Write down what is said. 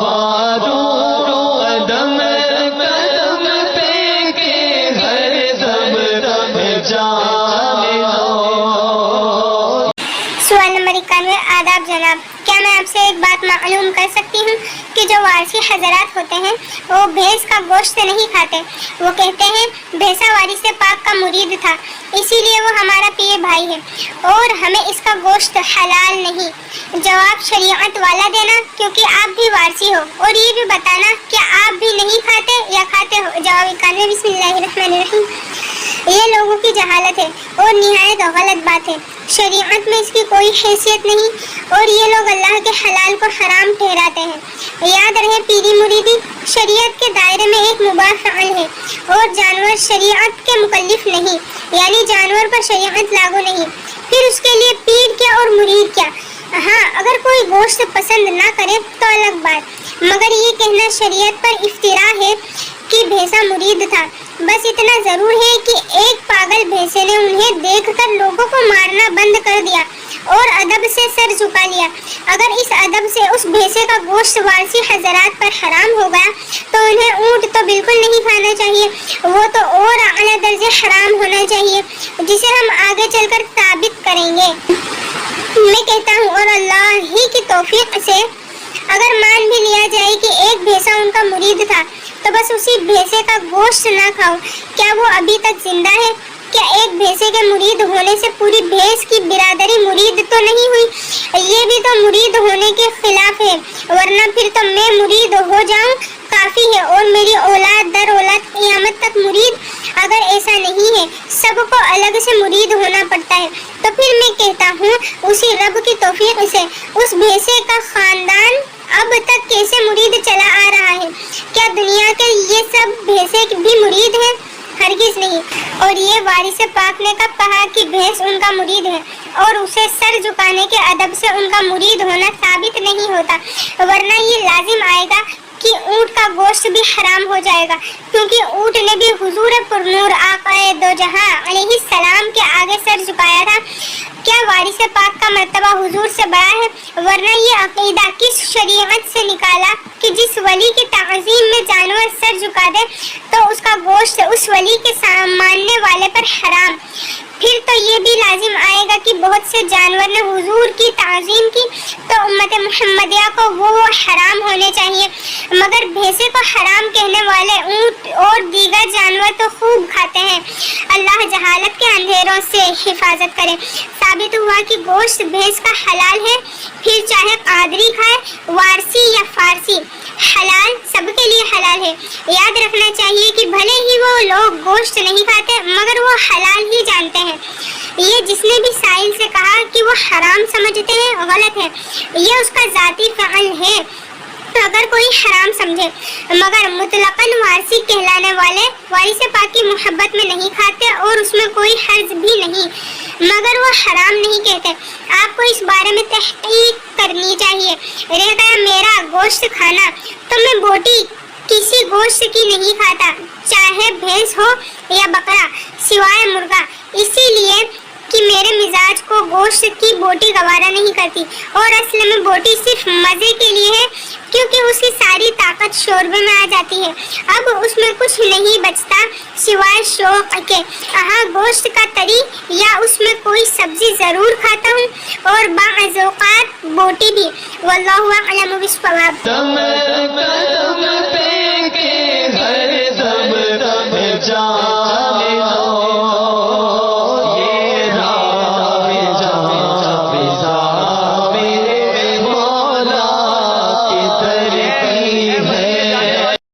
قدم قدم پہ کہ ہر دم جان ہو. سوال نمبر 91. آداب جناب، کیا میں آپ سے ایک بات معلوم کر سکتی ہوں کہ جو وارثی حضرات ہوتے ہیں وہ بھینس کا گوشت نہیں کھاتے. وہ کہتے ہیں بھینسا وارث پاک کا مرید تھا، اسی لیے وہ ہمارا پیر بھائی ہے اور ہمیں اس کا گوشت حلال نہیں. جواب شریعت والا دینا کیونکہ آپ بھی وارثی ہو، اور یہ بھی بتانا کہ آپ بھی نہیں کھاتے یا کھاتے ہو. جواب 91. بسم اللہ الرحمن الرحیم. یہ لوگوں کی جہالت ہے اور نہایت غلط بات ہے. شریعت میں اس کی کوئی حیثیت نہیں اور یہ لوگ اللہ کے حلال کو حرام ٹھہراتے ہیں. یاد رہے پیری مریدی شریعت کے دائرے میں ایک مباح فعل ہے اور جانور شریعت کے مکلف نہیں، یعنی جانور پر شریعت لاگو نہیں. پھر اس کے لیے پیر کیا اور مرید کیا؟ ہاں، اگر کوئی گوشت پسند نہ کرے تو الگ بات، مگر یہ کہنا شریعت پر افتراء ہے کہ بھینسا مرید تھا. بس اتنا ضرور ہے کہ ایک پاگل بھینسے نے انہیں دیکھ کر لوگوں کو مارنا بند کر دیا اور ادب سے سر جھکا لیا. اگر اس ادب سے اس بھینسے کا گوشت وارثی حضرات پر حرام ہو گیا تو انہیں اونٹ تو بالکل نہیں کھانا چاہیے، وہ تو اور اعلیٰ درجے حرام ہونا چاہیے، جسے ہم آگے چل کر ثابت کریں گے. میں کہتا ہوں اور اللہ ہی کی توفیق سے اگر مان بھی لیا جائے کہ ایک بھینسا ان کا مرید تھا تو بس اسی بھینسے کا گوشت نہ کھاؤ. کیا وہ ابھی تک زندہ ہے؟ کیا ایک بھینسے کے مرید ہونے سے پوری بھینس کی برادری مرید تو نہیں ہوئی؟ یہ بھی تو مرید ہونے کے خلاف ہے، ورنہ پھر تو میں مرید ہو جاؤں کافی ہے اور میری اولاد در اولاد قیامت تک مرید. اگر ایسا نہیں ہے، سب کو الگ سے مرید ہونا پڑتا ہے، تو پھر میں کہتا ہوں اسی رب کی توفیق سے اس بھینسے کا خاندان اب تک کیسے مرید چلا آ رہا ہے؟ کیا دنیا کے یہ سب بھینسے بھی مرید ہیں؟ ہرگز نہیں. اور یہ وارث پاک نے کب کہا کہ بھینس ان کا مرید ہے اور اسے سر جھکانے کے ادب سے ان کا مرید ہونا ثابت نہیں ہوتا، ورنہ یہ لازم آئے گا کہ اونٹ کا گوشت بھی حرام ہو جائے گا، کیونکہ اونٹ نے بھی حضور پرنور آقا دو جہاں علیہ السلام کے آگے سر جھکایا تھا. کیا وارث پاک کا مرتبہ حضور سے بڑا ہے؟ ورنہ یہ عقیدہ کس شریعت سے نکالا کہ جس ولی کی تعظیم میں جانور سر جھکا دے تو اس کا گوشت اس ولی کے ماننے والے پر حرام. پھر تو یہ بھی لازم آئے گا کہ بہت سے جانور نے حضور کی تعظیم کی تو امت محمدیہ کو وہ حرام ہونے چاہیے، مگر بھینسے کو حرام کہنے والے اونٹ اور دیگر جانور تو خوب کھاتے ہیں. اللہ جہالت کے اندھیروں سے حفاظت کرے. ثابت ہوا کہ گوشت بھینس کا حلال ہے، پھر چاہے قادری کھائے، وارثی یا فارسی، حلال سب کے لیے حلال ہے. یاد رکھنا چاہیے کہ بھلے ہی وہ لوگ گوشت نہیں کھاتے مگر وہ حلال ہی جانتے ہیں. یہ جس نے بھی سائل سے کہا کہ وہ حرام سمجھتے ہیں غلط ہے، یہ اس کا ذاتی فعل ہے. اگر کوئی حرام سمجھے مگر مطلقاً وارثی کہلانے والے وارث پاک کی محبت میں نہیں کھاتے اور اس میں کوئی حرج بھی نہیں مگر وہ حرام نہیں کہتے، آپ کو اس بارے میں تحقیق کرنی چاہیے. رہ گیا میرا گوشت کھانا تو میں بوٹی کسی گوشت کی نہیں کھاتا، چاہے بھینس ہو یا بکرا، سوائے مرغا، اسی لیے کہ میرے مزاج کو گوشت کی بوٹی گوارا نہیں کرتی، اور اصل میں بوٹی صرف مزے کے لیے ہے کیونکہ اس کی ساری طاقت شوربے میں آ جاتی ہے. اب اس میں کچھ نہیں بچتا سوائے شوق کے. ہاں، گوشت کا تری یا اس میں کوئی سبزی ضرور کھاتا ہوں اور بعض اوقات بوٹی بھی. واللہ اعلم بالصواب.